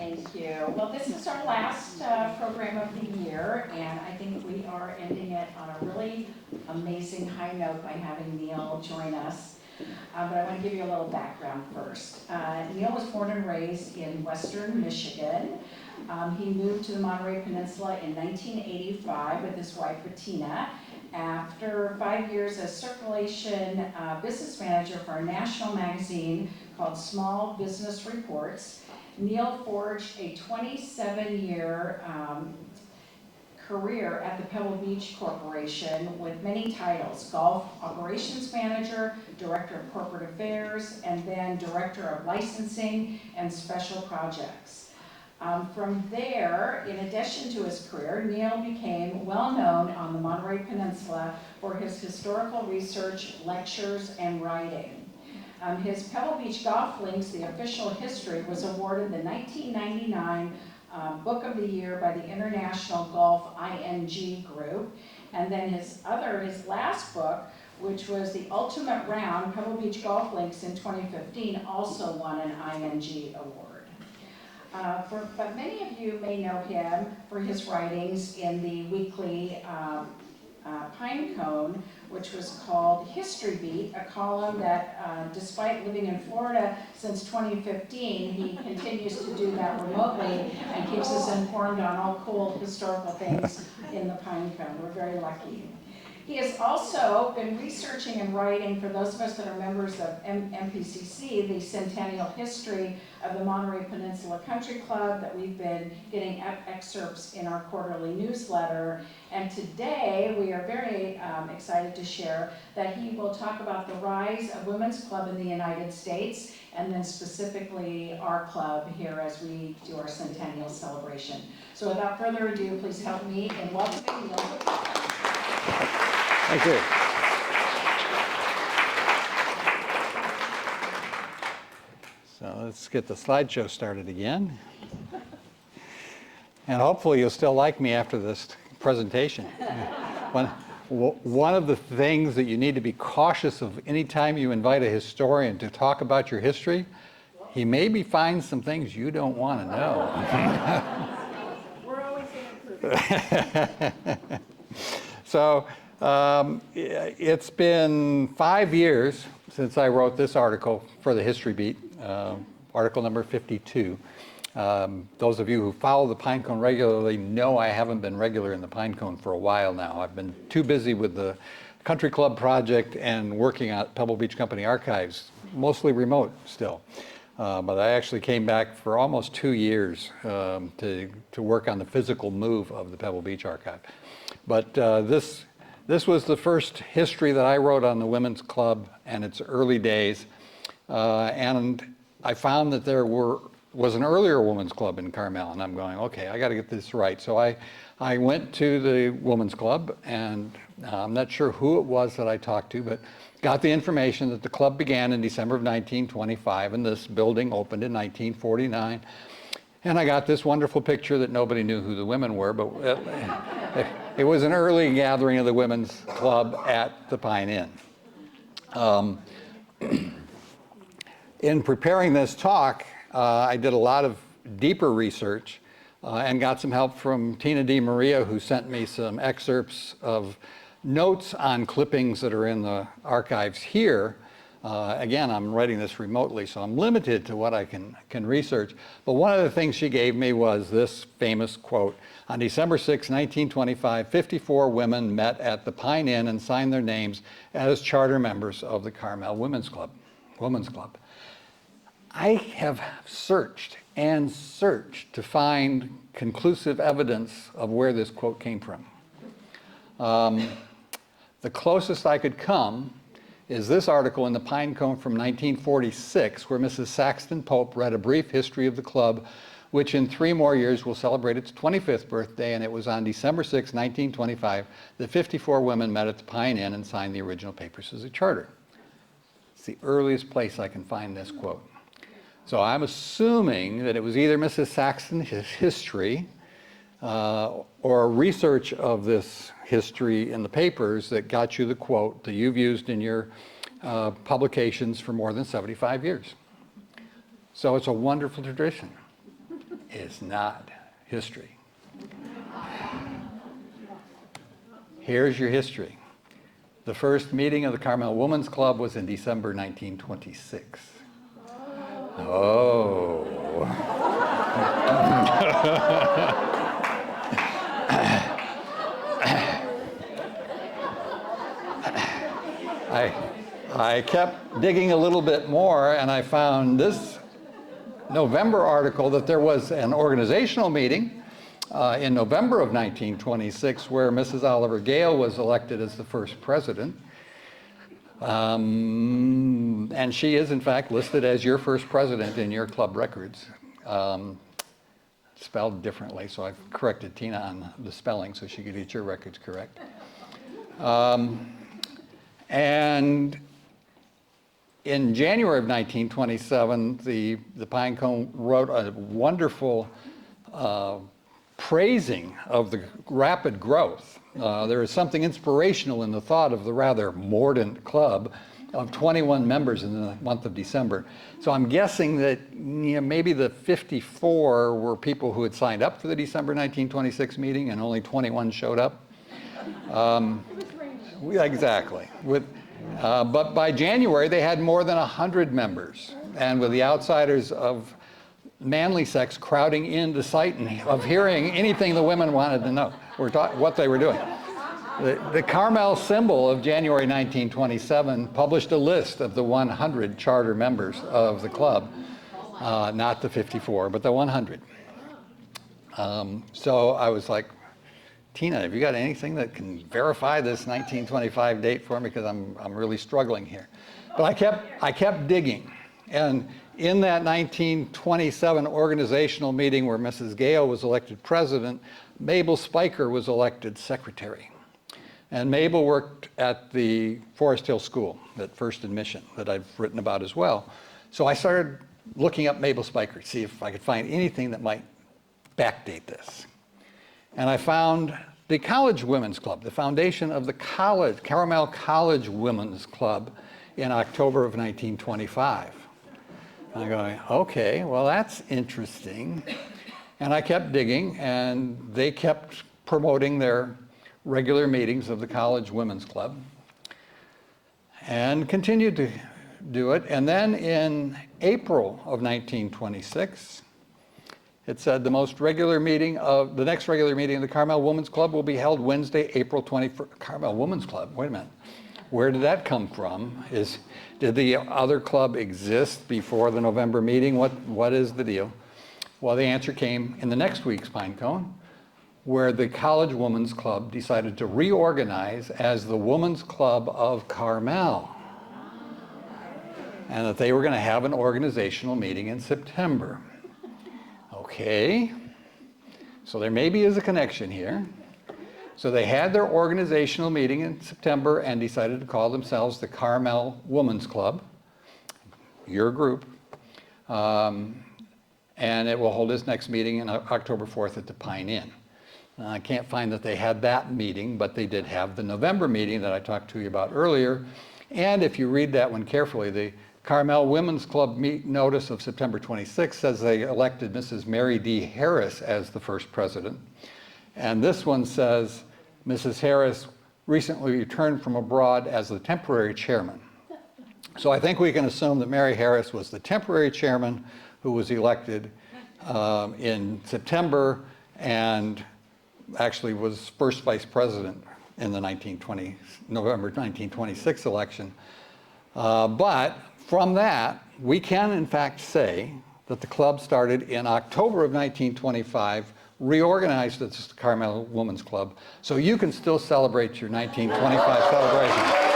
Thank you. Well, this is our last program of the year, and I think we are ending it on a really amazing high note by having Neal join us. But I want to give you a little background first. Neal was born and raised in Western Michigan. He moved to the Monterey Peninsula in 1985 with his wife, Bettina. After 5 years as circulation business manager for a national magazine called Small Business Reports, Neal forged a 27-year career at the Pebble Beach Corporation with many titles: Golf Operations Manager, Director of Corporate Affairs, and then Director of Licensing and Special Projects. From there, in addition to his career, Neal became well known on the Monterey Peninsula for his historical research, lectures, and writing. His Pebble Beach Golf Links, the official history, was awarded the 1999 Book of the Year by the International Golf ING Group. And then his last book, which was The Ultimate Round, Pebble Beach Golf Links in 2015, also won an ING award. But many of you may know him for his writings in the weekly Pinecone, which was called History Beat, a column that, despite living in Florida since 2015, he continues to do that remotely and keeps us informed on all cool historical things in the Pinecone. We're very lucky. He has also been researching and writing, for those of us that are members of MPCC, the centennial history of the Monterey Peninsula Country Club that we've been getting excerpts in our quarterly newsletter. And today we are very excited to share that he will talk about the rise of women's club in the United States, and then specifically our club here as we do our centennial celebration. So without further ado, please help me in welcoming Neal. Thank you. So let's get the slideshow started again. And hopefully you'll still like me after this presentation. One of the things that you need to be cautious of anytime you invite a historian to talk about your history, he maybe finds some things you don't want to know. We're always going to improve. So it's been 5 years since I wrote this article for the History Beat, article number 52. Those of you who follow the Pinecone regularly know I haven't been regular in the Pinecone for a while now. I've been too busy with the Country Club project and working at Pebble Beach Company Archives, mostly remote still. But I actually came back for almost 2 years to work on the physical move of the Pebble Beach Archive. But this was the first history that I wrote on the Women's Club and its early days. And I found that there was an earlier women's club in Carmel, and I'm going, okay, I got to get this right. So I went to the Women's Club, and I'm not sure who it was that I talked to, but got the information that the club began in December of 1925, and this building opened in 1949. And I got this wonderful picture that nobody knew who the women were, but it was an early gathering of the Women's Club at the Pine Inn. In preparing this talk, I did a lot of deeper research and got some help from Tina Di Maria, who sent me some excerpts of notes on clippings that are in the archives here. Again, I'm writing this remotely, so I'm limited to what I can research. But one of the things she gave me was this famous quote: on December 6, 1925, 54 women met at the Pine Inn and signed their names as charter members of the Carmel Women's Club. I have searched and searched to find conclusive evidence of where this quote came from. The closest I could come is this article in the Pinecone from 1946, where Mrs. Saxton Pope read a brief history of the club, which in 3 more years will celebrate its 25th birthday, and it was on December 6, 1925, that 54 women met at the Pine Inn and signed the original papers as a charter. It's the earliest place I can find this quote. So I'm assuming that it was either Mrs. Saxton's history or research of this history in the papers that got you the quote that you've used in your publications for more than 75 years. So it's a wonderful tradition. is not history. Here's your history. The first meeting of the Carmel Women's Club was in December 1926. Oh. I kept digging a little bit more, and I found this November article that there was an organizational meeting in November of 1926 where Mrs. Oliver Gale was elected as the first president. And she is, in fact, listed as your first president in your club records. Spelled differently, so I've corrected Tina on the spelling so she could get your records correct. And in January of 1927, the Pinecone wrote a wonderful praising of the rapid growth. There is something inspirational in the thought of the rather mordant club of 21 members in the month of December. So I'm guessing that maybe the 54 were people who had signed up for the December 1926 meeting and only 21 showed up. Exactly. But by January, they had more than 100 members. And with the outsiders of manly sex crowding in the sight of hearing anything the women wanted to know, or what they were doing. The Carmel symbol of January 1927 published a list of the 100 charter members of the club, not the 54, but the 100. So I was like, Tina, have you got anything that can verify this 1925 date for me? Because I'm really struggling here. But I kept digging. And in that 1927 organizational meeting where Mrs. Gale was elected president, Mabel Spiker was elected secretary. And Mabel worked at the Forest Hill School at First and Mission that I've written about as well. So I started looking up Mabel Spiker to see if I could find anything that might backdate this. And I found the College Women's Club, the foundation of the Carmel College Women's Club in October of 1925. I'm going, okay, well, that's interesting. And I kept digging, and they kept promoting their regular meetings of the College Women's Club and continued to do it. And then in April of 1926, it said the next regular meeting of the Carmel Women's Club will be held Wednesday, April 21st. Carmel Women's Club, wait a minute. Where did that come from? Did the other club exist before the November meeting? What is the deal? Well, the answer came in the next week's Pinecone, where the College Women's Club decided to reorganize as the Women's Club of Carmel, and that they were going to have an organizational meeting in September. Okay, so there maybe is a connection here. So they had their organizational meeting in September and decided to call themselves the Carmel Women's Club, your group, and it will hold its next meeting on October 4th at the Pine Inn. I can't find that they had that meeting, but they did have the November meeting that I talked to you about earlier. And if you read that one carefully, the Carmel Women's Club notice of September 26th says they elected Mrs. Mary D. Harris as the first president. And this one says Mrs. Harris recently returned from abroad as the temporary chairman. So I think we can assume that Mary Harris was the temporary chairman who was elected in September and actually was first vice president in the November 1926 election. But from that, we can in fact say that the club started in October of 1925, reorganized as the Carmel Women's Club, so you can still celebrate your 1925 celebration.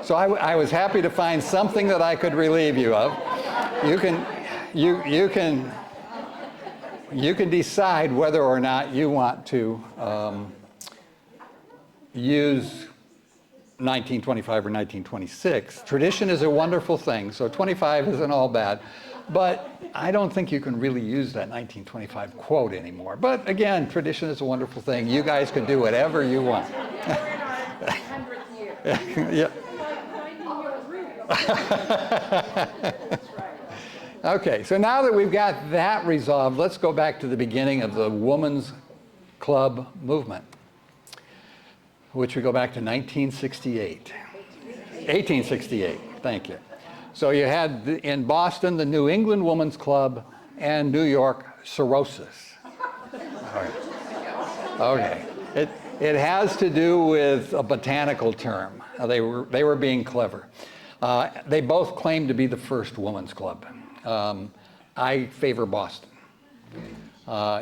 So I was happy to find something that I could relieve you of. You can decide whether or not you want to use 1925 or 1926. Tradition is a wonderful thing, so 25 isn't all bad. But I don't think you can really use that 1925 quote anymore. But again, tradition is a wonderful thing. You guys can do whatever you want. 100th year. Yeah. Okay, so now that we've got that resolved, let's go back to the beginning of the women's club movement, which we go back to 1968. 1868, thank you. So you had in Boston the New England Women's Club and New York Cirrhosis. All right. Okay. It has to do with a botanical term. They were being clever. They both claim to be the first women's club. I favor Boston.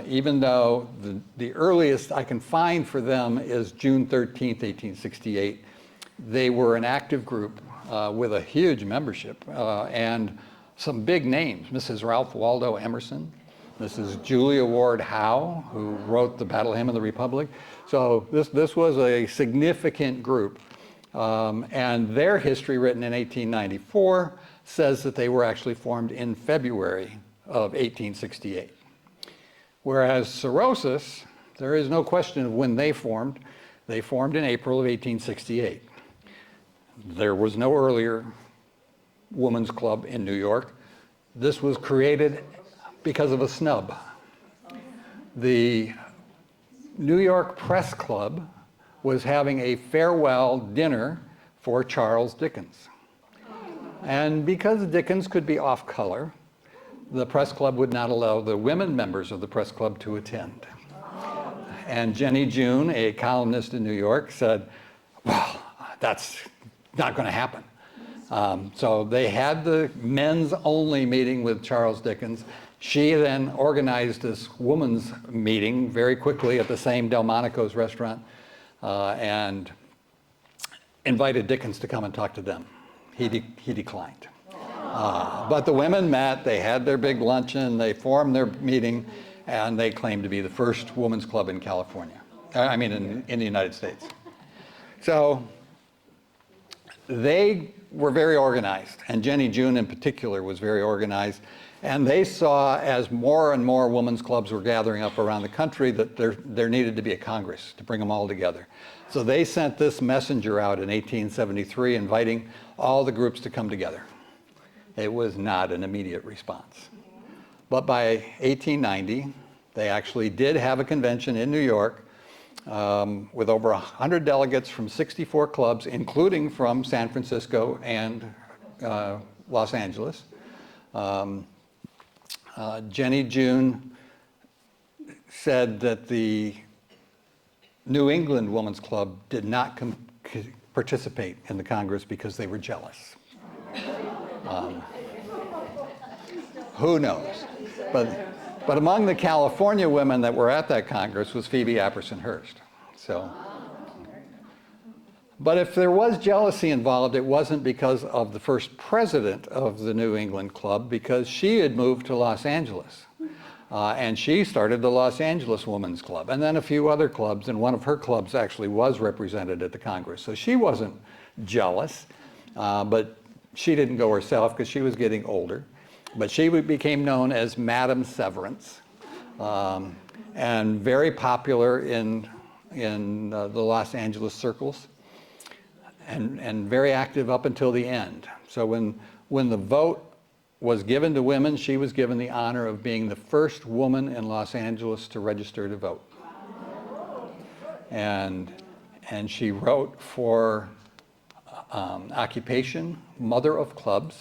Even though the earliest I can find for them is June 13th, 1868. They were an active group with a huge membership and some big names. Mrs. Ralph Waldo Emerson, Mrs. Julia Ward Howe, who wrote the Battle Hymn of the Republic. So this was a significant group. And their history, written in 1894, says that they were actually formed in February of 1868. Whereas Cirrhosis, there is no question of when they formed. They formed in April of 1868. There was no earlier women's club in New York. This was created because of a snub. The New York Press Club was having a farewell dinner for Charles Dickens. And because Dickens could be off color, the press club would not allow the women members of the press club to attend. And Jenny June, a columnist in New York, said, well, that's not going to happen. So they had the men's only meeting with Charles Dickens. She then organized this women's meeting very quickly at the same Delmonico's restaurant and invited Dickens to come and talk to them. He declined. But the women met, they had their big luncheon, they formed their meeting, and they claimed to be the first women's club in California. In the United States. So they were very organized, and Jenny June in particular was very organized. And they saw, as more and more women's clubs were gathering up around the country, that there needed to be a Congress to bring them all together. So they sent this messenger out in 1873 inviting all the groups to come together. It was not an immediate response. But by 1890, they actually did have a convention in New York with over 100 delegates from 64 clubs, including from San Francisco and Los Angeles. Jenny June said that the New England Women's Club did not participate in the Congress because they were jealous. Who knows? But among the California women that were at that Congress was Phoebe Apperson Hearst. But if there was jealousy involved, it wasn't because of the first president of the New England Club, because she had moved to Los Angeles. And she started the Los Angeles Women's Club, and then a few other clubs, and one of her clubs actually was represented at the Congress. So she wasn't jealous, but she didn't go herself because she was getting older. But she became known as Madam Severance, and very popular in the Los Angeles circles, and very active up until the end. So when the vote was given to women, she was given the honor of being the first woman in Los Angeles to register to vote. And she wrote for occupation, Mother of Clubs,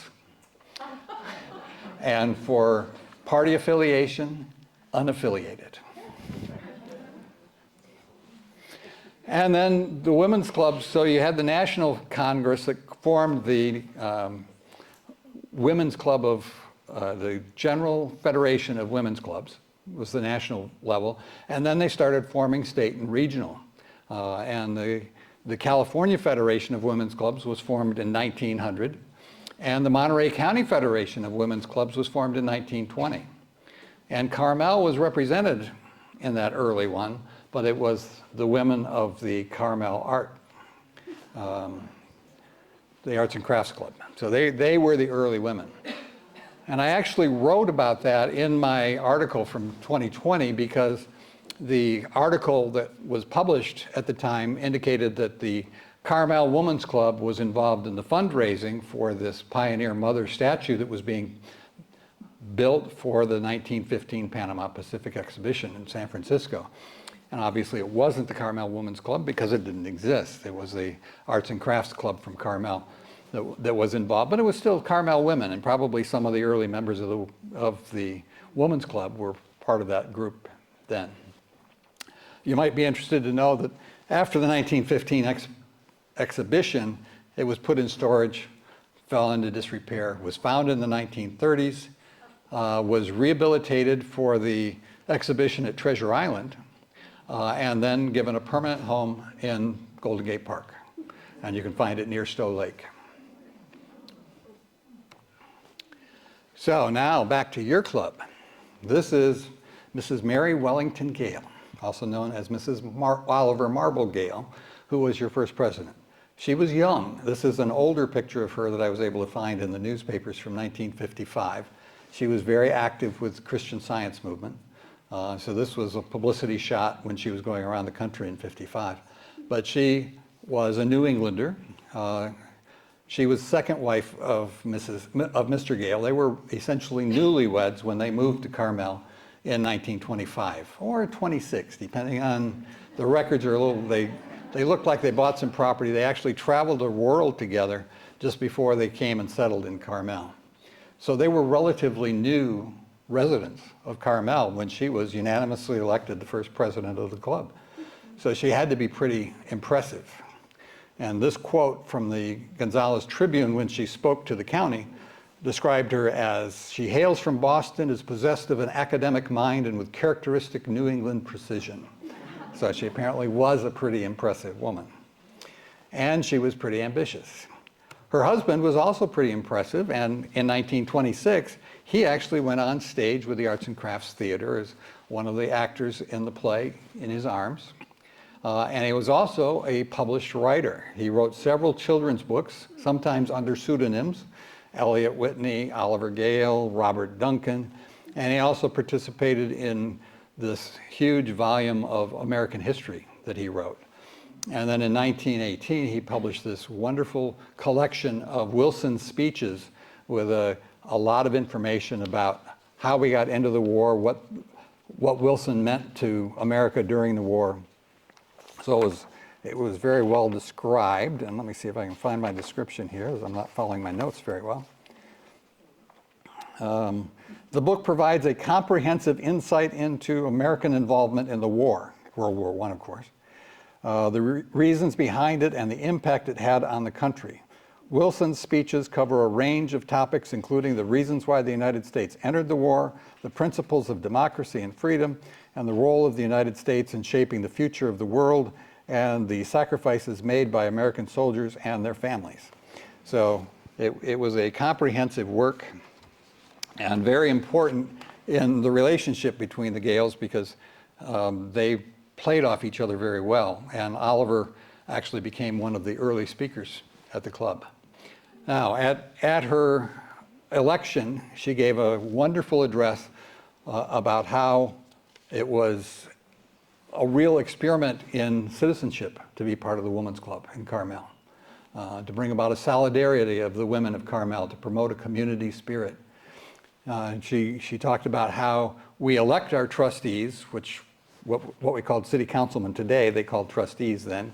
and for party affiliation, unaffiliated. And then the women's clubs, so you had the National Congress that formed the Women's Club of the General Federation of Women's Clubs, was the national level, and then they started forming state and regional. And the California Federation of Women's Clubs was formed in 1900, and the Monterey County Federation of Women's Clubs was formed in 1920. And Carmel was represented in that early one, but it was the women of the Carmel the Arts and Crafts Club. So they were the early women. And I actually wrote about that in my article from 2020, because the article that was published at the time indicated that the Carmel Women's Club was involved in the fundraising for this Pioneer Mother statue that was being built for the 1915 Panama Pacific Exhibition in San Francisco. And obviously it wasn't the Carmel Women's Club because it didn't exist. It was the Arts and Crafts Club from Carmel that was involved, but it was still Carmel women, and probably some of the early members of the Women's Club were part of that group then. You might be interested to know that after the 1915 exhibition, it was put in storage, fell into disrepair, was found in the 1930s, was rehabilitated for the exhibition at Treasure Island, and then given a permanent home in Golden Gate Park. And you can find it near Stowe Lake. So now back to your club. This is Mrs. Mary Wellington Gale, also known as Mrs. Oliver Marble Gale, who was your first president. She was young. This is an older picture of her that I was able to find in the newspapers from 1955. She was very active with the Christian Science movement. So this was a publicity shot when she was going around the country in '55. But she was a New Englander. She was second wife of Mr. Gale. They were essentially newlyweds when they moved to Carmel in 1925 or 26, depending on the records are a little, they looked like they bought some property. They actually traveled the world together just before they came and settled in Carmel. So they were relatively new residents of Carmel when she was unanimously elected the first president of the club. So she had to be pretty impressive. And this quote from the Gonzales Tribune when she spoke to the county described her as, she hails from Boston, is possessed of an academic mind and with characteristic New England precision. So she apparently was a pretty impressive woman. And she was pretty ambitious. Her husband was also pretty impressive, and in 1926, he actually went on stage with the Arts and Crafts Theater as one of the actors in the play In His Arms. And he was also a published writer. He wrote several children's books, sometimes under pseudonyms, Eliot Whitney, Oliver Gale, Robert Duncan, and he also participated in this huge volume of American history that he wrote. And then in 1918, he published this wonderful collection of Wilson's speeches with a lot of information about how we got into the war, what Wilson meant to America during the war. So it was very well described, and let me see if I can find my description here, as I'm not following my notes very well. The book provides a comprehensive insight into American involvement in the war, World War I, of course, the reasons behind it and the impact it had on the country. Wilson's speeches cover a range of topics, including the reasons why the United States entered the war, the principles of democracy and freedom, and the role of the United States in shaping the future of the world, and the sacrifices made by American soldiers and their families. So it was a comprehensive work and very important in the relationship between the Gales because they played off each other very well, and Oliver actually became one of the early speakers at the club. Now, at her election, she gave a wonderful address about how it was a real experiment in citizenship to be part of the Women's Club in Carmel, to bring about a solidarity of the women of Carmel, to promote a community spirit. She talked about how we elect our trustees, which what we called city councilmen today, they called trustees then.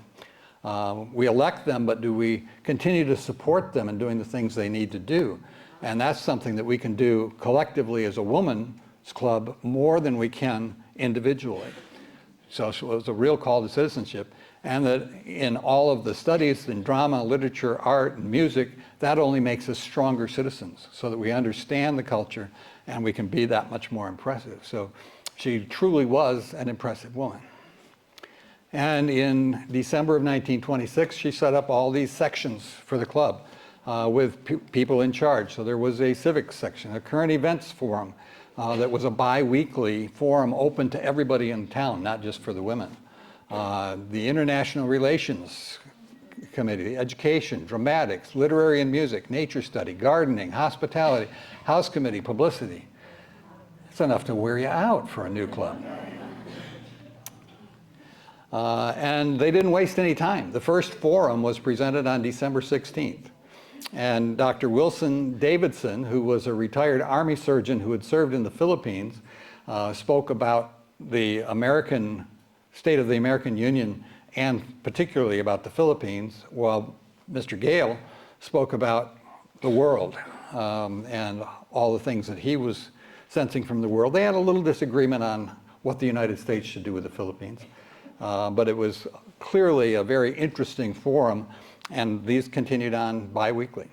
We elect them, but do we continue to support them in doing the things they need to do? And that's something that we can do collectively as a women's club more than we can individually. So it was a real call to citizenship. And that in all of the studies in drama, literature, art, and music, that only makes us stronger citizens so that we understand the culture and we can be that much more impressive. So she truly was an impressive woman. And in December of 1926, she set up all these sections for the club with people in charge. So there was a civics section, a current events forum that was a bi-weekly forum open to everybody in town, not just for the women. The International Relations Committee, education, dramatics, literary and music, nature study, gardening, hospitality, house committee, publicity. It's enough to wear you out for a new club. And they didn't waste any time. The first forum was presented on December 16th. And Dr. Wilson Davidson, who was a retired Army surgeon who had served in the Philippines, spoke about the state of the American Union and particularly about the Philippines, while Mr. Gale spoke about the world and all the things that he was sensing from the world. They had a little disagreement on what the United States should do with the Philippines, but it was clearly a very interesting forum, and these continued on bi-weekly.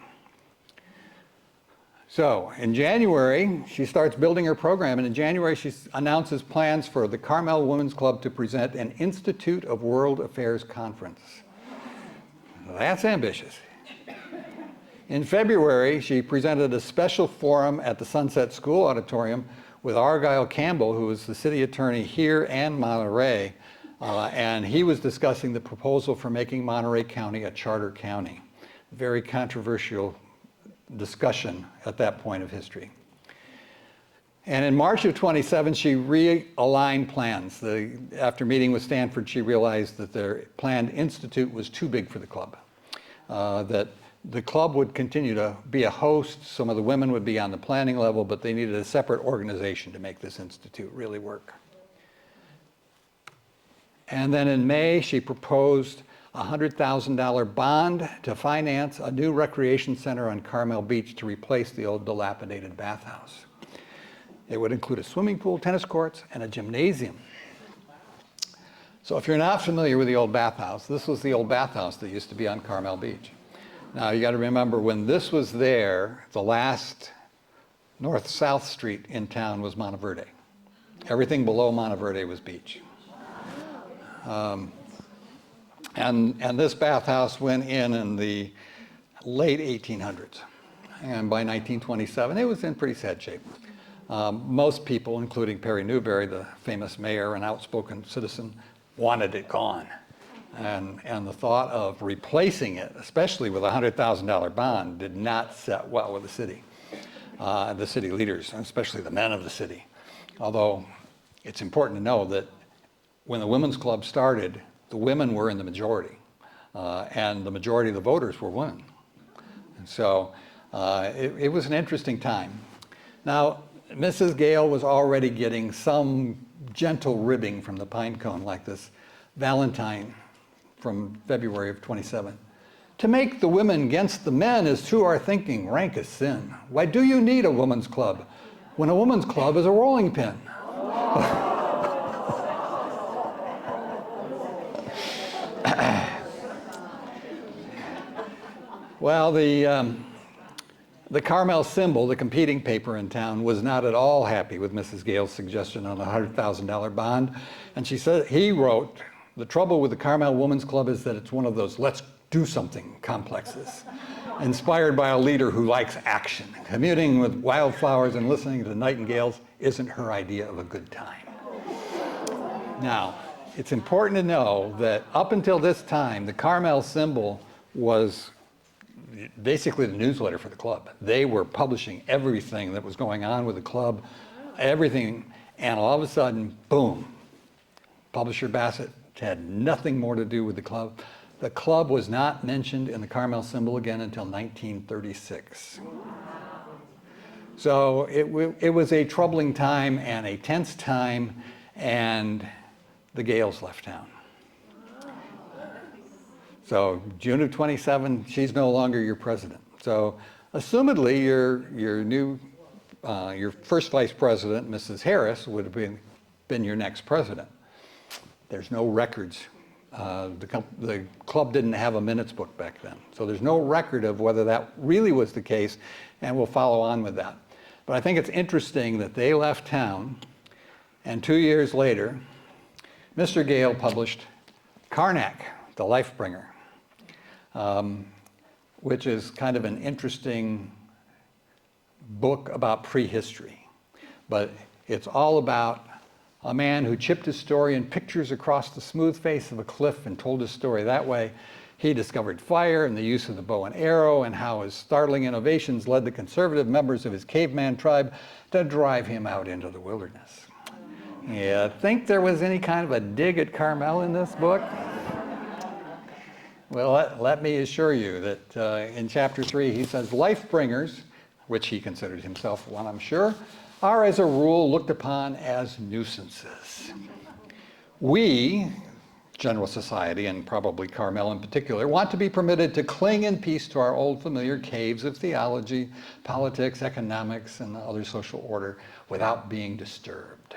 So in January, she starts building her program, and in January she announces plans for the Carmel Women's Club to present an Institute of World Affairs conference. That's ambitious. In February, she presented a special forum at the Sunset School Auditorium with Argyle Campbell, who was the city attorney here and Monterey, and he was discussing the proposal for making Monterey County a charter county. Very controversial discussion at that point of history. And in March of 27, she realigned plans. After meeting with Stanford, she realized that their planned institute was too big for the club, that the club would continue to be a host. Some of the women would be on the planning level, but they needed a separate organization to make this institute really work. And then in May, she proposed a $100,000 bond to finance a new recreation center on Carmel Beach to replace the old dilapidated bathhouse. It would include a swimming pool, tennis courts, and a gymnasium. So if you're not familiar with the old bathhouse, this was the old bathhouse that used to be on Carmel Beach. Now you got to remember, when this was there, the last north-south street in town was Monteverde. Everything below Monteverde was beach. And this bathhouse went in the late 1800s. And by 1927, it was in pretty sad shape. Most people, including Perry Newberry, the famous mayor and outspoken citizen, wanted it gone. And the thought of replacing it, especially with a $100,000 bond, did not set well with the city leaders, especially the men of the city. Although it's important to know that when the Women's Club started, the women were in the majority, and the majority of the voters were women. And so it was an interesting time. Now, Mrs. Gale was already getting some gentle ribbing from the pine cone, like this Valentine from February of 27. To make the women against the men is to our thinking rank as sin. Why do you need a woman's club when a woman's club is a rolling pin? Well, the Carmel Symbol, the competing paper in town, was not at all happy with Mrs. Gale's suggestion on a $100,000 bond. And he wrote, "The trouble with the Carmel Women's Club is that it's one of those let's do something complexes, inspired by a leader who likes action. Commuting with wildflowers and listening to nightingales isn't her idea of a good time." Now, it's important to know that up until this time, the Carmel Symbol was basically the newsletter for the club. They were publishing everything that was going on with the club, everything, and all of a sudden, boom, Publisher Bassett had nothing more to do with the club. The club was not mentioned in the Carmel Symbol again until 1936. So it was a troubling time and a tense time, and the Gales left town. So June of 27, she's no longer your president. So assumedly your first vice president, Mrs. Harris, would have been your next president. There's no records. The club didn't have a minutes book back then. So there's no record of whether that really was the case, and we'll follow on with that. But I think it's interesting that they left town, and 2 years later, Mr. Gale published Karnak, the Lifebringer, which is kind of an interesting book about prehistory. But it's all about a man who chipped his story in pictures across the smooth face of a cliff and told his story that way. He discovered fire and the use of the bow and arrow, and how his startling innovations led the conservative members of his caveman tribe to drive him out into the wilderness. Yeah, think there was any kind of a dig at Carmel in this book? Well, let me assure you that in chapter 3 he says, life bringers, which he considered himself one, I'm sure, are as a rule looked upon as nuisances. We, general society, and probably Carmel in particular, want to be permitted to cling in peace to our old familiar caves of theology, politics, economics, and other social order without being disturbed.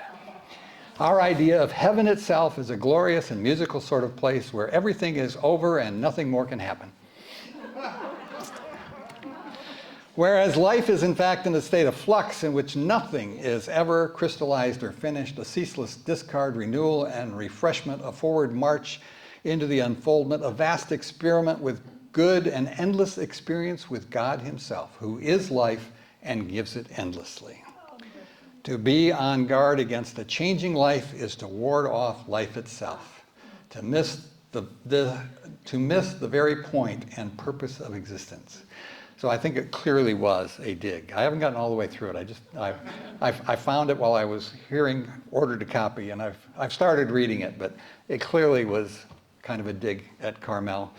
Our idea of heaven itself is a glorious and musical sort of place where everything is over and nothing more can happen. Whereas life is in fact in a state of flux in which nothing is ever crystallized or finished, a ceaseless discard, renewal, and refreshment, a forward march into the unfoldment, a vast experiment with good and endless experience with God himself, who is life and gives it endlessly. To be on guard against a changing life is to ward off life itself, to miss the very point and purpose of existence. So I think it clearly was a dig. I haven't gotten all the way through it. I found it while I was ordered a copy, and I've started reading it, but it clearly was kind of a dig at Carmel.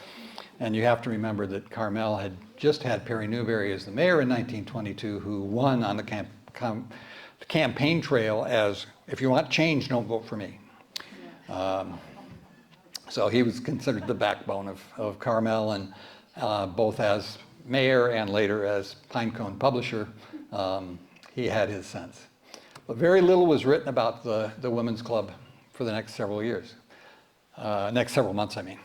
And you have to remember that Carmel had just had Perry Newberry as the mayor in 1922, who won on the campaign trail as, if you want change, don't vote for me. So he was considered the backbone of Carmel, and both as mayor and later as Pinecone publisher, he had his sense. But very little was written about the Women's Club for the next several months, I mean.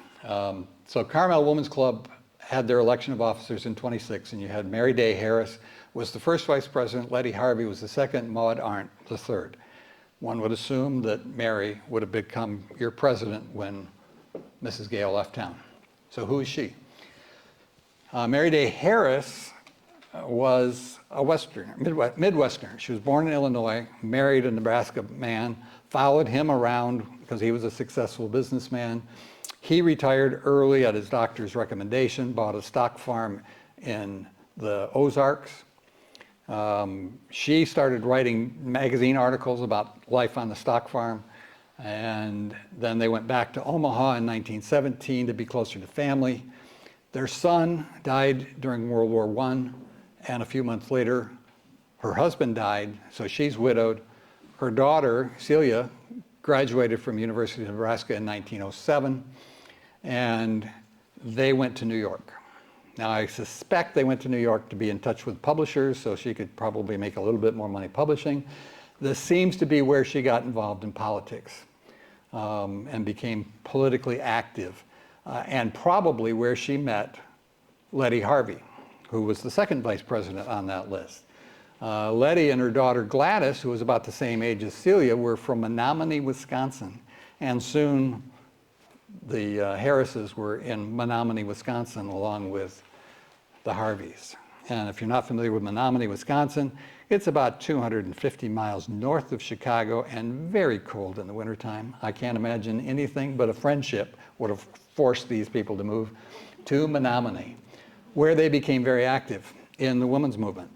So Carmel Women's Club had their election of officers in 26, and you had Mary Day Harris was the first vice president, Letty Harvey was the second, Maud Arndt the third. One would assume that Mary would have become your president when Mrs. Gale left town. So who is she? Mary Day Harris was a Westerner, Midwesterner. She was born in Illinois, married a Nebraska man, followed him around because he was a successful businessman. He retired early at his doctor's recommendation, bought a stock farm in the Ozarks. She started writing magazine articles about life on the stock farm, and then they went back to Omaha in 1917 to be closer to family. Their son died during World War I, and a few months later, her husband died, so she's widowed. Her daughter, Celia, graduated from University of Nebraska in 1907, and they went to New York. Now, I suspect they went to New York to be in touch with publishers, so she could probably make a little bit more money publishing. This seems to be where she got involved in politics and became politically active, and probably where she met Letty Harvey, who was the second vice president on that list. Letty and her daughter Gladys, who was about the same age as Celia, were from Menominee, Wisconsin, and soon the Harrises were in Menominee, Wisconsin, along with the Harveys. And if you're not familiar with Menominee, Wisconsin, it's about 250 miles north of Chicago and very cold in the wintertime. I can't imagine anything but a friendship would have forced these people to move to Menominee, where they became very active in the women's movement.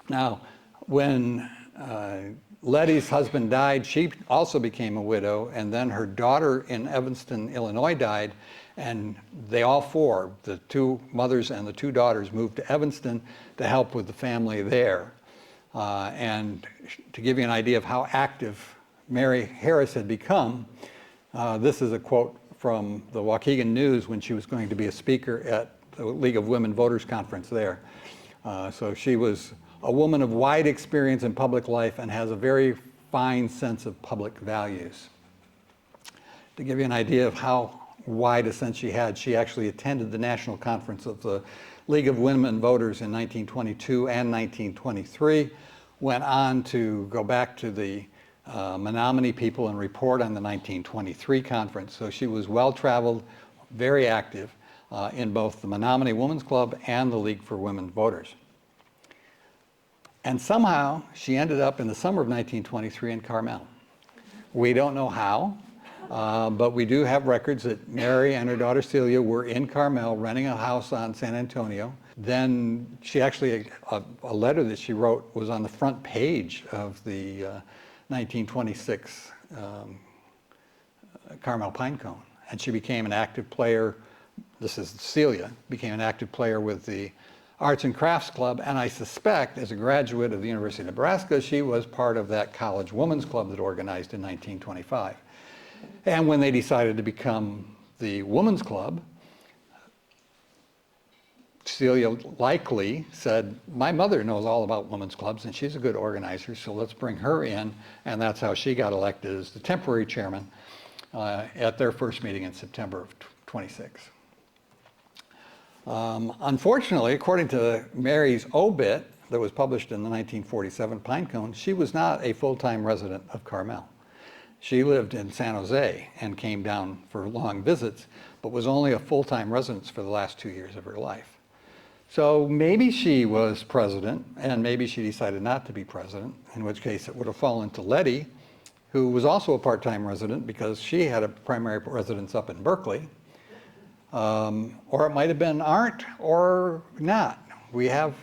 Now, when Letty's husband died, she also became a widow, and then her daughter in Evanston, Illinois died, and they all four, the two mothers and the two daughters, moved to Evanston to help with the family there. And to give you an idea of how active Mary Harris had become, this is a quote from the Waukegan News when she was going to be a speaker at the League of Women Voters Conference there. So she was a woman of wide experience in public life and has a very fine sense of public values. To give you an idea of how wide a sense she had, she actually attended the national conference of the League of Women Voters in 1922 and 1923, went on to go back to the Menominee people and report on the 1923 conference. So she was well-traveled, very active in both the Menominee Women's Club and the League for Women Voters. And somehow she ended up in the summer of 1923 in Carmel. We don't know how, but we do have records that Mary and her daughter Celia were in Carmel renting a house on San Antonio. Then she actually, a letter that she wrote was on the front page of the 1926 Carmel Pinecone. And she became an active player, this is Celia, became an active player with the Arts and Crafts Club, and I suspect, as a graduate of the University of Nebraska, she was part of that college women's club that organized in 1925. And when they decided to become the women's club, Celia likely said, my mother knows all about women's clubs and she's a good organizer, so let's bring her in. And that's how she got elected as the temporary chairman at their first meeting in September of 26. Unfortunately, according to Mary's obit that was published in the 1947 Pinecone, she was not a full-time resident of Carmel. She lived in San Jose and came down for long visits, but was only a full-time resident for the last 2 years of her life. So maybe she was president, and maybe she decided not to be president, in which case it would have fallen to Letty, who was also a part-time resident because she had a primary residence up in Berkeley. Or it might have been Arndt or not. We have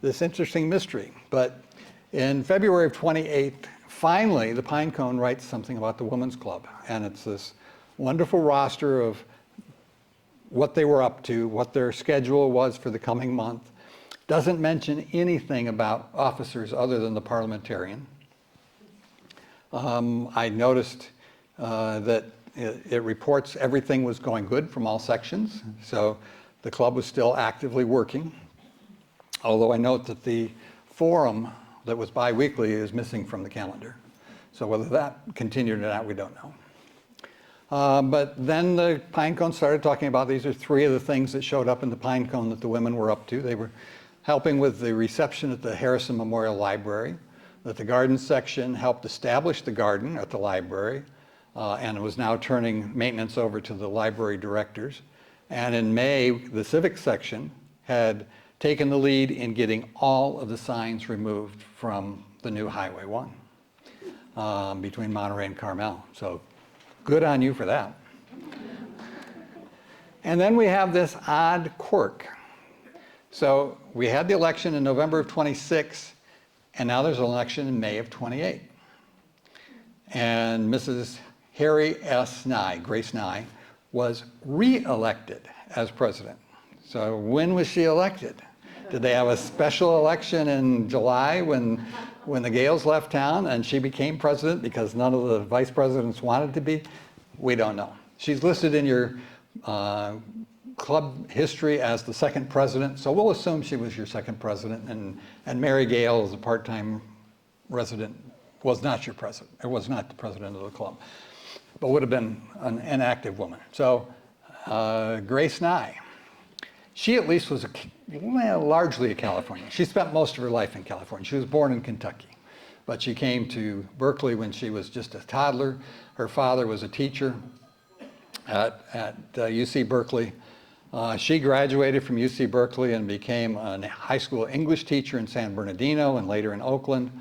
this interesting mystery. But in February of 28, finally, the Pinecone writes something about the Women's Club. And it's this wonderful roster of what they were up to, what their schedule was for the coming month. Doesn't mention anything about officers other than the parliamentarian. I noticed that it reports everything was going good from all sections, so the club was still actively working. Although I note that the forum that was bi-weekly is missing from the calendar. So whether that continued or not, we don't know. But then the Pinecone started talking about these are 3 of the things that showed up in the Pinecone that the women were up to. They were helping with the reception at the Harrison Memorial Library, that the garden section helped establish the garden at the library, and it was now turning maintenance over to the library directors. And in May, the civic section had taken the lead in getting all of the signs removed from the new Highway 1 between Monterey and Carmel. So good on you for that. And then we have this odd quirk. So we had the election in November of 26, and now there's an election in May of 28. And Mrs. Harry S. Nye, Grace Nye, was re-elected as president. So when was she elected? Did they have a special election in July when the Gales left town and she became president because none of the vice presidents wanted to be? We don't know. She's listed in your club history as the 2nd president, so we'll assume she was your 2nd president, and Mary Gale, as a part-time resident, was not your president, or was not the president of the club, but would have been an active woman. So Grace Nye, she at least was largely a Californian. She spent most of her life in California. She was born in Kentucky, but she came to Berkeley when she was just a toddler. Her father was a teacher at UC Berkeley. She graduated from UC Berkeley and became a high school English teacher in San Bernardino and later in Oakland.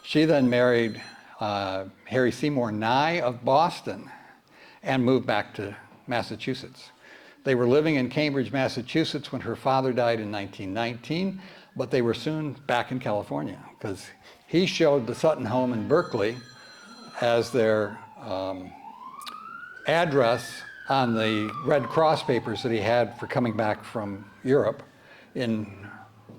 She then married Harry Seymour Nye of Boston and moved back to Massachusetts. They were living in Cambridge, Massachusetts when her father died in 1919, but they were soon back in California because he showed the Sutton home in Berkeley as their address on the Red Cross papers that he had for coming back from Europe in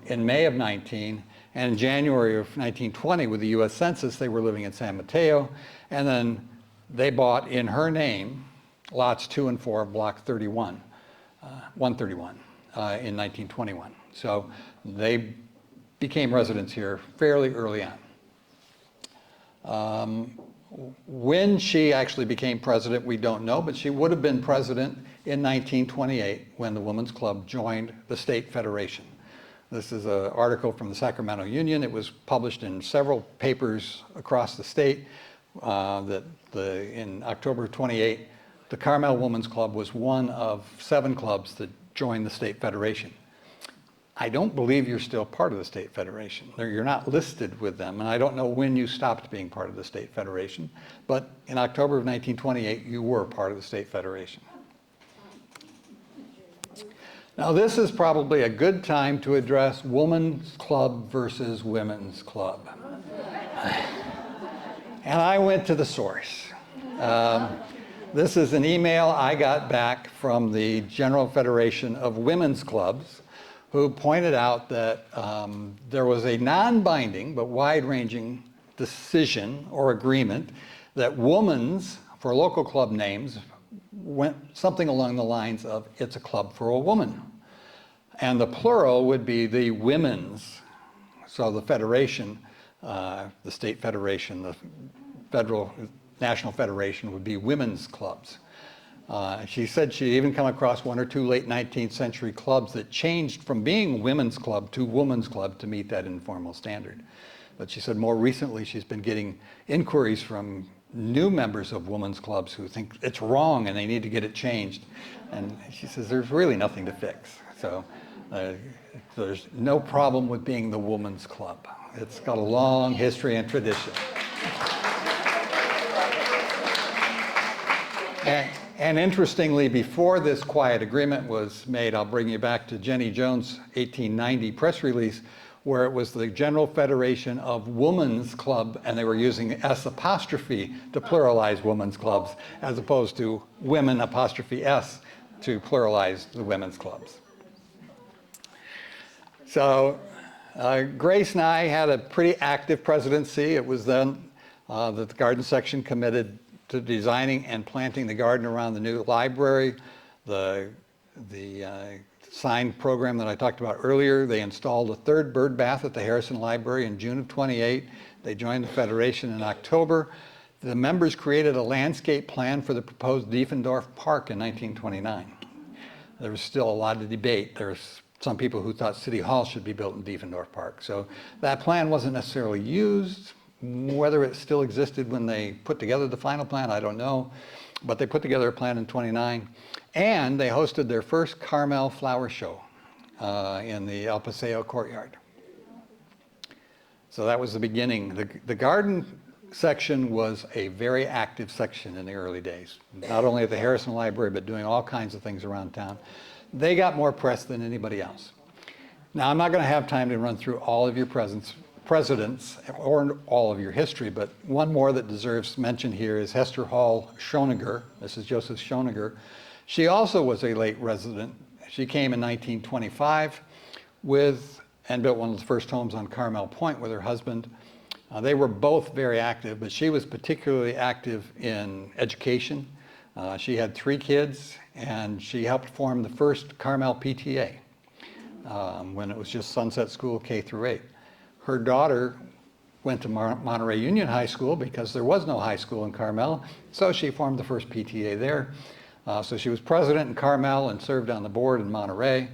May of 19. And in January of 1920, with the US Census, they were living in San Mateo. And then they bought in her name lots 2 and 4 of block 31, 131 in 1921. So they became residents here fairly early on. When she actually became president, we don't know, but she would have been president in 1928 when the Women's Club joined the State Federation. This is an article from the Sacramento Union. It was published in several papers across the state in October 28, the Carmel Women's Club was one of 7 clubs that joined the State Federation. I don't believe you're still part of the State Federation. You're not listed with them, and I don't know when you stopped being part of the State Federation, but in October of 1928, you were part of the State Federation. Now, this is probably a good time to address Women's Club versus Women's Club. And I went to the source. This is an email I got back from the General Federation of Women's Clubs, who pointed out that there was a non-binding but wide-ranging decision or agreement that woman's, for local club names, went something along the lines of, it's a club for a woman. And the plural would be the women's. So the federation, the state federation, the federal national federation would be women's clubs. She said she'd even come across one or two late 19th century clubs that changed from being women's club to woman's club to meet that informal standard. But she said more recently she's been getting inquiries from new members of women's clubs who think it's wrong and they need to get it changed. And she says there's really nothing to fix. So there's no problem with being the woman's club. It's got a long history and tradition. And interestingly, before this quiet agreement was made, I'll bring you back to Jenny Jones' 1890 press release, where it was the General Federation of Women's Club, and they were using S apostrophe to pluralize women's clubs, as opposed to women apostrophe S to pluralize the women's clubs. So Grace and I had a pretty active presidency. It was then that the garden section committed to designing and planting the garden around the new library, the sign program that I talked about earlier. They installed a third bird bath at the Harrison Library in June of '28. They joined the Federation in October. The members created a landscape plan for the proposed Diefendorf Park in 1929. There was still a lot of debate. There's some people who thought City Hall should be built in Diefendorf Park. So that plan wasn't necessarily used. Whether it still existed when they put together the final plan, I don't know. But they put together a plan in '29. And they hosted their first Carmel flower show in the El Paseo courtyard. So that was the beginning. The garden section was a very active section in the early days. Not only at the Harrison Library, but doing all kinds of things around town. They got more press than anybody else. Now, I'm not going to have time to run through all of your presidents or all of your history, but one more that deserves mention here is Hester Hall Schoeniger, Mrs. Joseph Schoeniger. She also was a late resident. She came in 1925 and built one of the first homes on Carmel Point with her husband. They were both very active, but she was particularly active in education. She had 3 kids, and she helped form the first Carmel PTA when it was just Sunset School K through 8. Her daughter went to Monterey Union High School because there was no high school in Carmel, so she formed the first PTA there. So she was president in Carmel and served on the board in Monterey.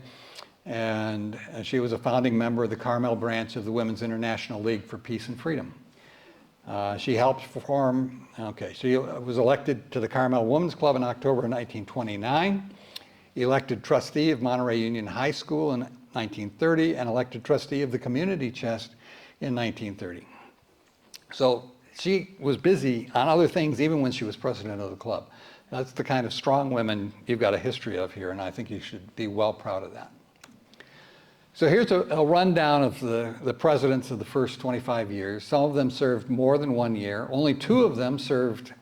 And she was a founding member of the Carmel branch of the Women's International League for Peace and Freedom. She helped form, she was elected to the Carmel Women's Club in October of 1929, elected trustee of Monterey Union High School in 1930, and elected trustee of the Community Chest in 1930. So she was busy on other things even when she was president of the club. That's the kind of strong women you've got a history of here, and I think you should be well proud of that. So here's a rundown of the presidents of the first 25 years. Some of them served more than 1 year. Only 2 of them served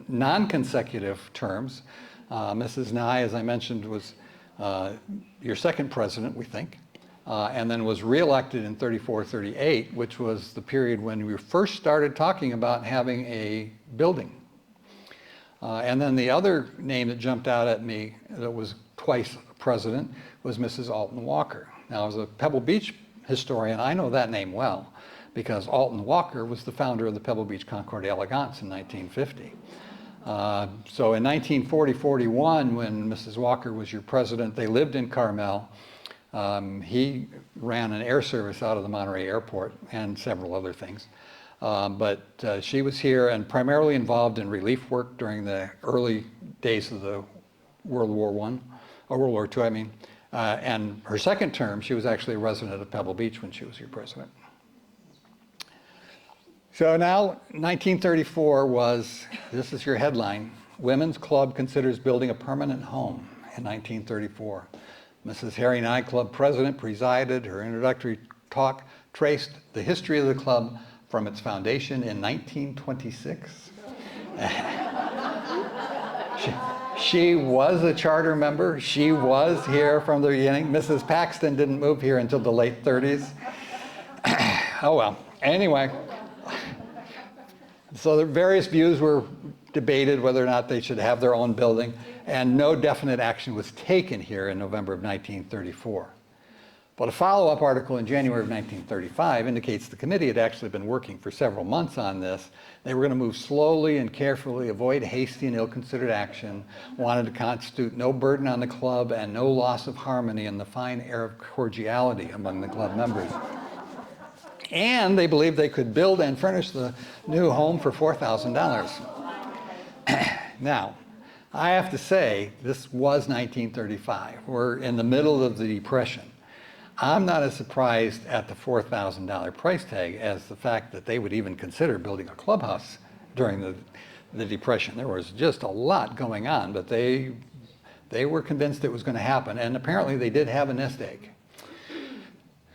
non-consecutive terms. Mrs. Nye, as I mentioned, was your second president, we think, and then was reelected in 34-38, which was the period when we first started talking about having a building. And then the other name that jumped out at me that was twice president was Mrs. Alton Walker. Now, as a Pebble Beach historian, I know that name well because Alton Walker was the founder of the Pebble Beach Concord Elegance in 1950. So in 1940-41, when Mrs. Walker was your president, they lived in Carmel. He ran an air service out of the Monterey Airport and several other things. But she was here and primarily involved in relief work during the early days of the World War II, I mean. And her second term, she was actually a resident of Pebble Beach when she was your president. So now, 1934 was, this is your headline, Women's Club Considers Building a Permanent Home in 1934. Mrs. Harry Nye, club president, presided. Her introductory talk traced the history of the club from its foundation in 1926. She was a charter member. She was here from the beginning. Mrs. Paxton didn't move here until the late 30s. Oh well, anyway. So the various views were debated whether or not they should have their own building, and no definite action was taken here in November of 1934. But a follow-up article in January of 1935 indicates the committee had actually been working for several months on this. They were going to move slowly and carefully, avoid hasty and ill-considered action, wanted to constitute no burden on the club and no loss of harmony in the fine air of cordiality among the club members. And they believed they could build and furnish the new home for $4,000. Now, I have to say, this was 1935. We're in the middle of the Depression. I'm not as surprised at the $4,000 price tag as the fact that they would even consider building a clubhouse during the Depression. There was just a lot going on, but they were convinced it was going to happen, and apparently they did have a nest egg.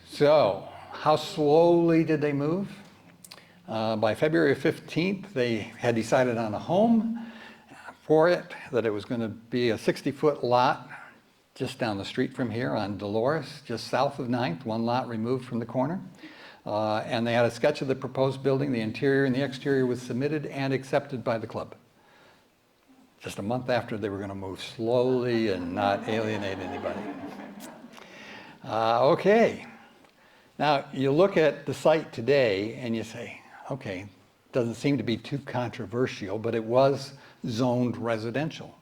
So, how slowly did they move? By February 15th, they had decided on a home for it, that it was going to be a 60-foot lot just down the street from here on Dolores, just south of 9th, one lot removed from the corner. And they had a sketch of the proposed building. The interior and the exterior was submitted and accepted by the club. Just a month after they were going to move slowly and not alienate anybody. Okay. Now, you look at the site today and you say, okay, doesn't seem to be too controversial, but it was zoned residential.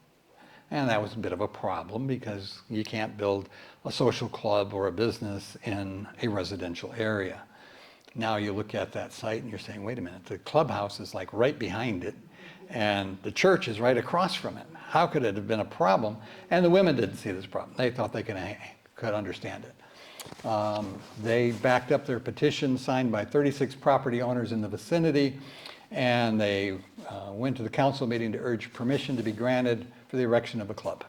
And that was a bit of a problem because you can't build a social club or a business in a residential area. Now you look at that site and you're saying, wait a minute, the clubhouse is like right behind it and the church is right across from it. How could it have been a problem? And the women didn't see this problem. They thought they could understand it. They backed up their petition signed by 36 property owners in the vicinity, and they went to the council meeting to urge permission to be granted for the erection of a club.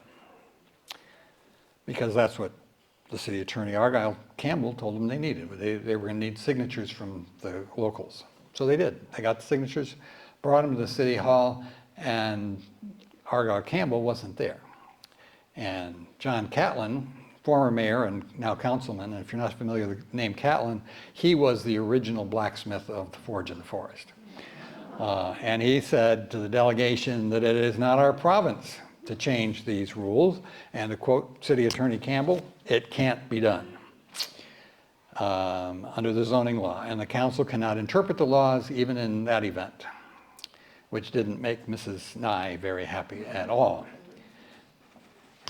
Because that's what the city attorney, Argyle Campbell, told them they needed. They were going to need signatures from the locals. So they did. They got the signatures, brought them to the city hall, and Argyle Campbell wasn't there. And John Catlin, former mayor and now councilman, and if you're not familiar with the name Catlin, he was the original blacksmith of the Forge in the Forest. And he said to the delegation that it is not our province to change these rules, and to quote City Attorney Campbell, it can't be done under the zoning law, and the council cannot interpret the laws even in that event, which didn't make Mrs. Nye very happy at all.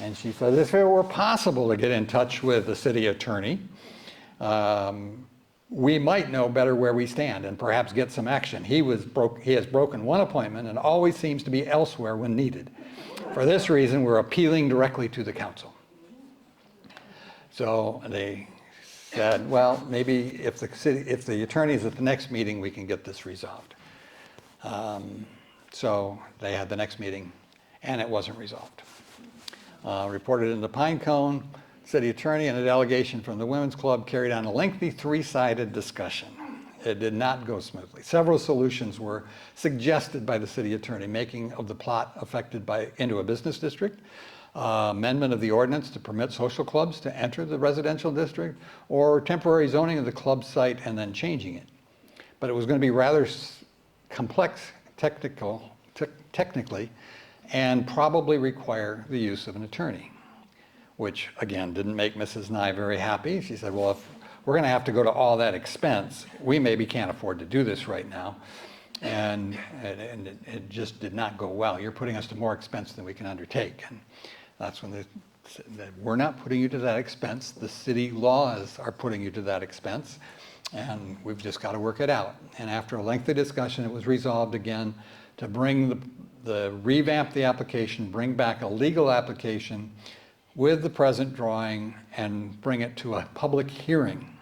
And she said, if it were possible to get in touch with the city attorney, we might know better where we stand and perhaps get some action. He has broken one appointment and always seems to be elsewhere when needed. For this reason, we're appealing directly to the council. So they said, well, maybe if the attorney's at the next meeting, we can get this resolved. So they had the next meeting, and it wasn't resolved. Reported in the Pine Cone, city attorney and a delegation from the Women's Club carried on a lengthy three-sided discussion. It did not go smoothly. Several solutions were suggested by the city attorney, making of the plot affected into a business district, amendment of the ordinance to permit social clubs to enter the residential district, or temporary zoning of the club site and then changing it. But it was going to be rather complex technically, and probably require the use of an attorney, which again didn't make Mrs. Nye very happy. She said, well, if we're going to have to go to all that expense, we maybe can't afford to do this right now. And it just did not go well. You're putting us to more expense than we can undertake. And that's when they said, we're not putting you to that expense. The city laws are putting you to that expense. And we've just got to work it out. And after a lengthy discussion, it was resolved again to bring revamp the application, bring back a legal application with the present drawing and bring it to a public hearing.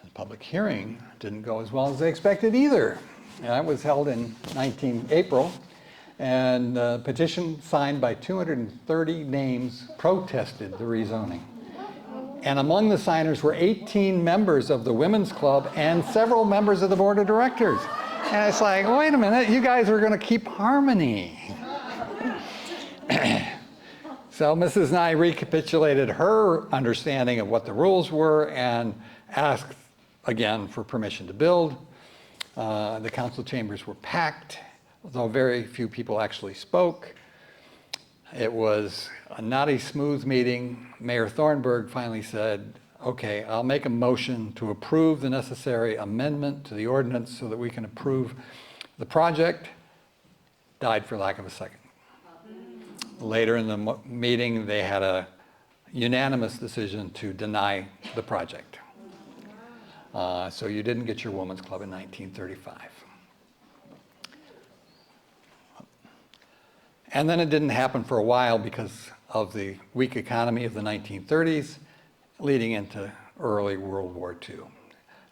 The public hearing didn't go as well as they expected either. And that was held in April, and a petition signed by 230 names protested the rezoning. And among the signers were 18 members of the women's club and several members of the board of directors. And it's like, wait a minute, you guys are going to keep harmony. So Mrs. Nye recapitulated her understanding of what the rules were and asked again for permission to build. The council chambers were packed, although very few people actually spoke. It was not a smooth meeting. Mayor Thornburg finally said, okay, I'll make a motion to approve the necessary amendment to the ordinance so that we can approve the project. Died for lack of a second. Later in the meeting, they had a unanimous decision to deny the project. So you didn't get your women's club in 1935. And then it didn't happen for a while because of the weak economy of the 1930s, leading into early World War II.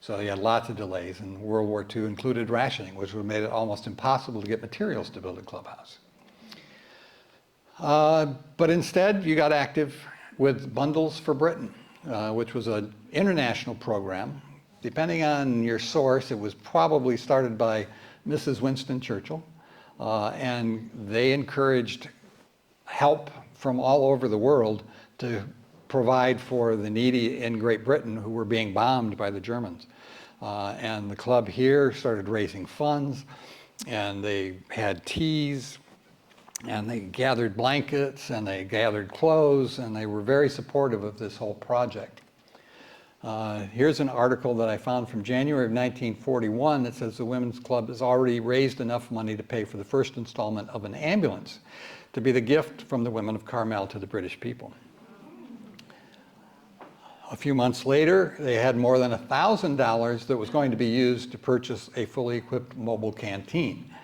So you had lots of delays, and World War II included rationing, which would have made it almost impossible to get materials to build a clubhouse. But instead, you got active with Bundles for Britain, which was an international program. Depending on your source, it was probably started by Mrs. Winston Churchill, and they encouraged help from all over the world to provide for the needy in Great Britain who were being bombed by the Germans. And the club here started raising funds, and they had teas, and they gathered blankets, and they gathered clothes, and they were very supportive of this whole project. Here's an article that I found from January of 1941 that says the Women's Club has already raised enough money to pay for the first installment of an ambulance to be the gift from the women of Carmel to the British people. A few months later, they had more than $1,000 that was going to be used to purchase a fully equipped mobile canteen.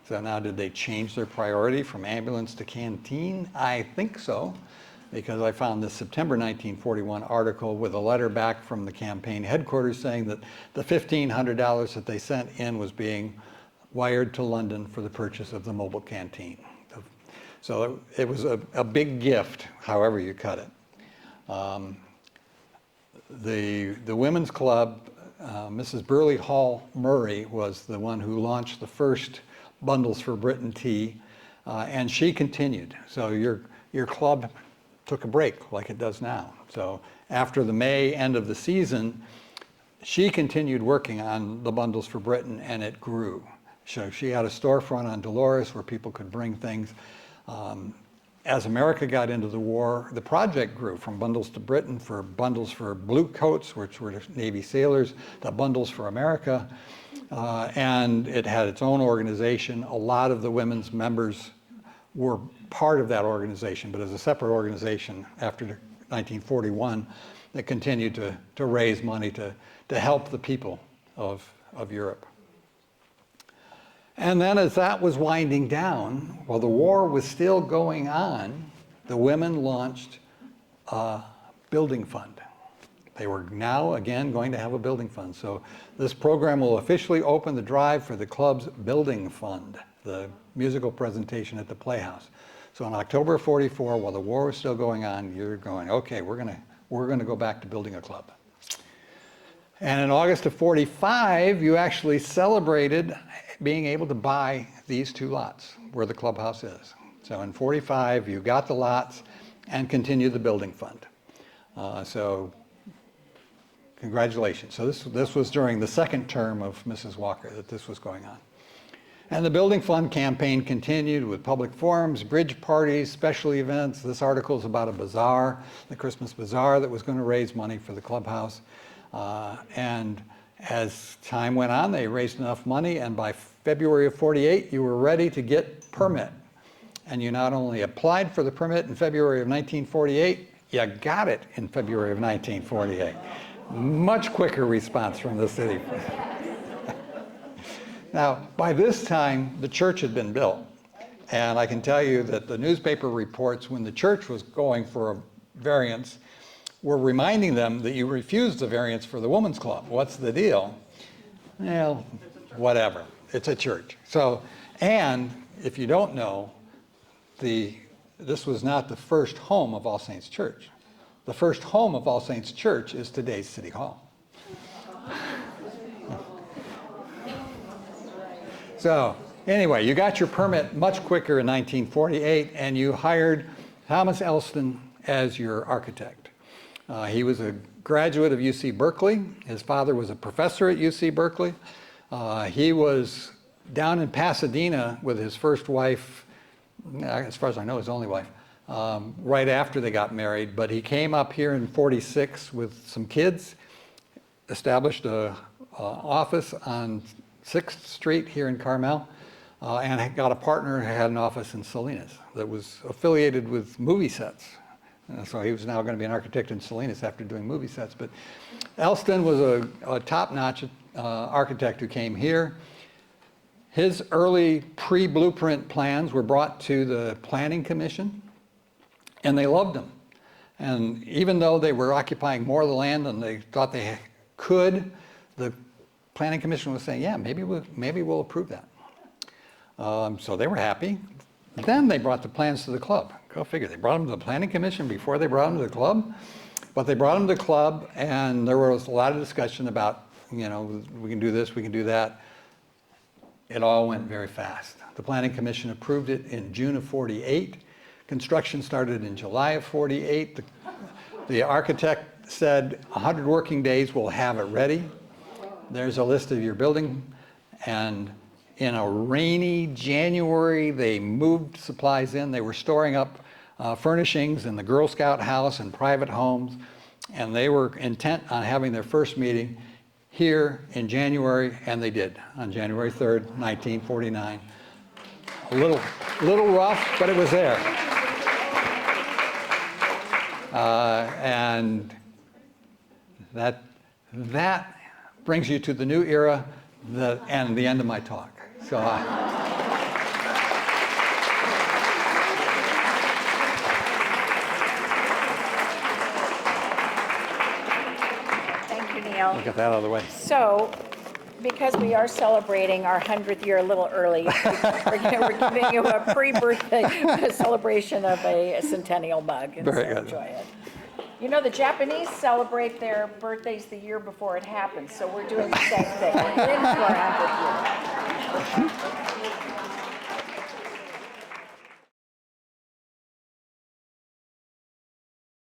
So now did they change their priority from ambulance to canteen? I think so, because I found this September 1941 article with a letter back from the campaign headquarters saying that the $1,500 that they sent in was being wired to London for the purchase of the mobile canteen. So it was a big gift, however you cut it. The Women's Club, Mrs. Burley Hall Murray was the one who launched the first Bundles for Britain tea, and she continued. So your club took a break like it does now. So after the May end of the season, she continued working on the Bundles for Britain, and it grew. So she had a storefront on Dolores where people could bring things. As America got into the war, the project grew from Bundles to Britain for Bundles for Blue Coats, which were Navy sailors, to Bundles for America. And it had its own organization. A lot of the women's members were part of that organization, but as a separate organization after 1941 that continued to raise money to help the people of Europe. And then as that was winding down, while the war was still going on, the women launched a building fund. They were now again going to have a building fund. So this program will officially open the drive for the club's building fund, the musical presentation at the Playhouse. So in October of '44, while the war was still going on, you're going, okay, we're gonna go back to building a club. And in August of '45, you actually celebrated being able to buy these two lots where the clubhouse is. So in '45, you got the lots and continued the building fund. So congratulations. So this was during the second term of Mrs. Walker that this was going on. And the building fund campaign continued with public forums, bridge parties, special events. This article is about a bazaar, the Christmas bazaar that was going to raise money for the clubhouse. And as time went on, they raised enough money, and by February of '48, you were ready to get permit. And you not only applied for the permit in February of 1948, you got it in February of 1948. Much quicker response from the city. Now, by this time, the church had been built. And I can tell you that the newspaper reports when the church was going for a variance were reminding them that you refused the variance for the women's club. What's the deal? Well, whatever. It's a church. So, and if you don't know, this was not the first home of All Saints Church. the first home of All Saints Church is today's City Hall. So anyway, you got your permit much quicker in 1948, and you hired Thomas Elston as your architect. He was a graduate of UC Berkeley. His father was a professor at UC Berkeley. He was down in Pasadena with his first wife, as far as I know, his only wife, right after they got married. But he came up here in '46 with some kids, established an office on 6th Street here in Carmel, and got a partner who had an office in Salinas that was affiliated with movie sets. So he was now going to be an architect in Salinas after doing movie sets. But Elston was a top-notch architect who came here. His early pre-blueprint plans were brought to the Planning Commission, and they loved them. And even though they were occupying more of the land than they thought they could, the Planning Commission was saying, yeah, maybe we'll approve that. So they were happy. Then they brought the plans to the club. Go figure. They brought them to the Planning Commission before they brought them to the club. But they brought them to the club, and there was a lot of discussion about, you know, we can do this, we can do that. It all went very fast. The Planning Commission approved it in June of '48. Construction started in July of '48. The architect said 100 working days, we'll have it ready. There's a list of your building, and in a rainy January, they moved supplies in. They were storing up furnishings in the Girl Scout house and private homes, and they were intent on having their first meeting here in January, and they did, on January 3rd, 1949. A little rough, but it was there. And that brings you to the new era and the end of my talk. So Thank you, Neal. I'll get that out of the way. So, because we are celebrating our 100th year a little early, we're giving you a pre-birthday celebration of a centennial mug. And Very so good. Enjoy it. You know, the Japanese celebrate their birthdays the year before it happens, so we're doing the same thing. We're into our 100th year.